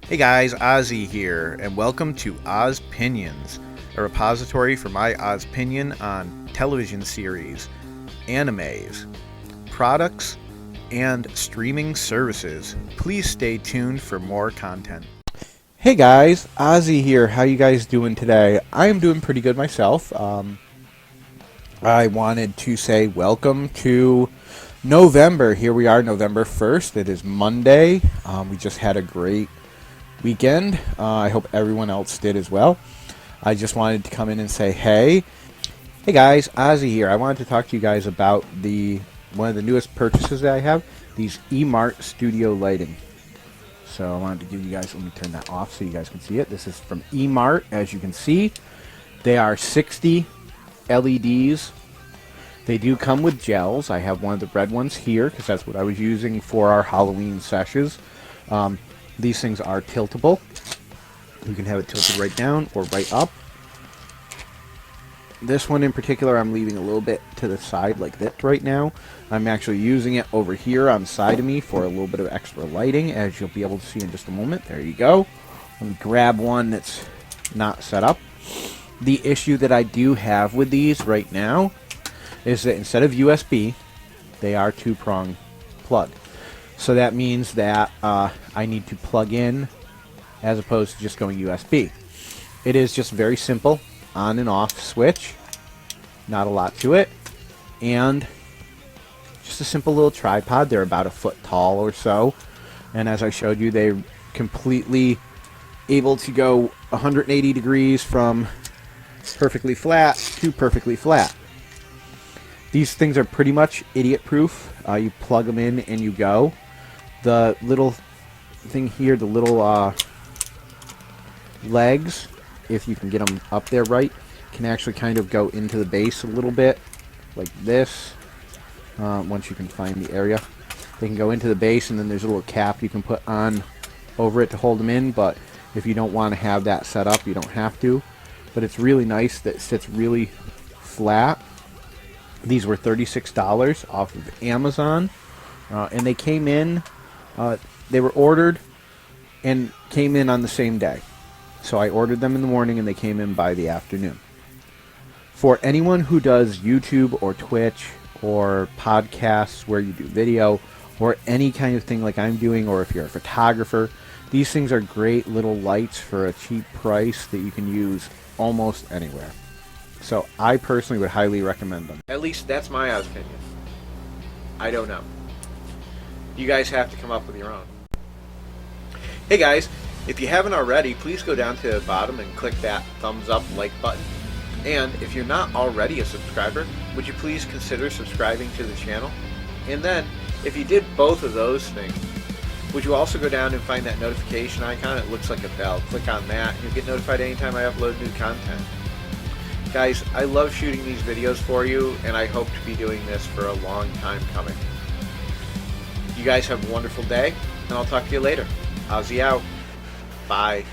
Hey guys, Ozzy here, and welcome to Ozpinions, a repository for my Ozpinion on television series, animes, products, and streaming services. Please stay tuned for more content. Hey guys, Ozzy here. How you guys doing today? I am doing pretty good myself. I wanted to say welcome to November. Here we are, November 1st. It is Monday. We just had a great weekend. I hope everyone else did as well. I just wanted to come in and say, hey guys, Ozzy here. I wanted to talk to you guys about one of the newest purchases that I have, these Emart studio lighting. So I wanted to give you guys, let me turn that off so you guys can see it. This is from Emart, as you can see. They are 60 LEDs. They do come with gels. I have one of the red ones here because that's what I was using for our Halloween sessions. These things are tiltable. You can have it tilted right down or right up. This one in particular I'm leaving a little bit to the side like this right now. I'm actually using it over here on the side of me for a little bit of extra lighting, as you'll be able to see in just a moment. There you go. Let me grab one that's not set up. The issue that I do have with these right now is that instead of USB, they are two-prong plug. So that means that I need to plug in as opposed to just going USB. It is just very simple on and off switch. Not a lot to it. And just a simple little tripod. They're about a foot tall or so. And as I showed you, they're completely able to go 180 degrees from perfectly flat to perfectly flat. These things are pretty much idiot proof. You plug them in and you go. The little thing here, the little legs, if you can get them up there right, can actually kind of go into the base a little bit, like this. Once you can find the area, they can go into the base, and then there's a little cap you can put on over it to hold them in. But if you don't want to have that set up, you don't have to. But it's really nice that it sits really flat. These were $36 off of Amazon, and they came in. They were ordered and came in on the same day. So I ordered them in the morning and they came in by the afternoon. For anyone who does YouTube or Twitch or podcasts where you do video or any kind of thing like I'm doing, or if you're a photographer, these things are great little lights for a cheap price that you can use almost anywhere. So I personally would highly recommend them. At least that's my opinion. I don't know. You guys have to come up with your own. Hey guys, if you haven't already, please go down to the bottom and click that thumbs up like button. And if you're not already a subscriber, would you please consider subscribing to the channel? And then, if you did both of those things, would you also go down and find that notification icon? It looks like a bell. Click on that and you'll get notified anytime I upload new content. Guys, I love shooting these videos for you, and I hope to be doing this for a long time coming. You guys have a wonderful day, and I'll talk to you later. Ozzy out. Bye.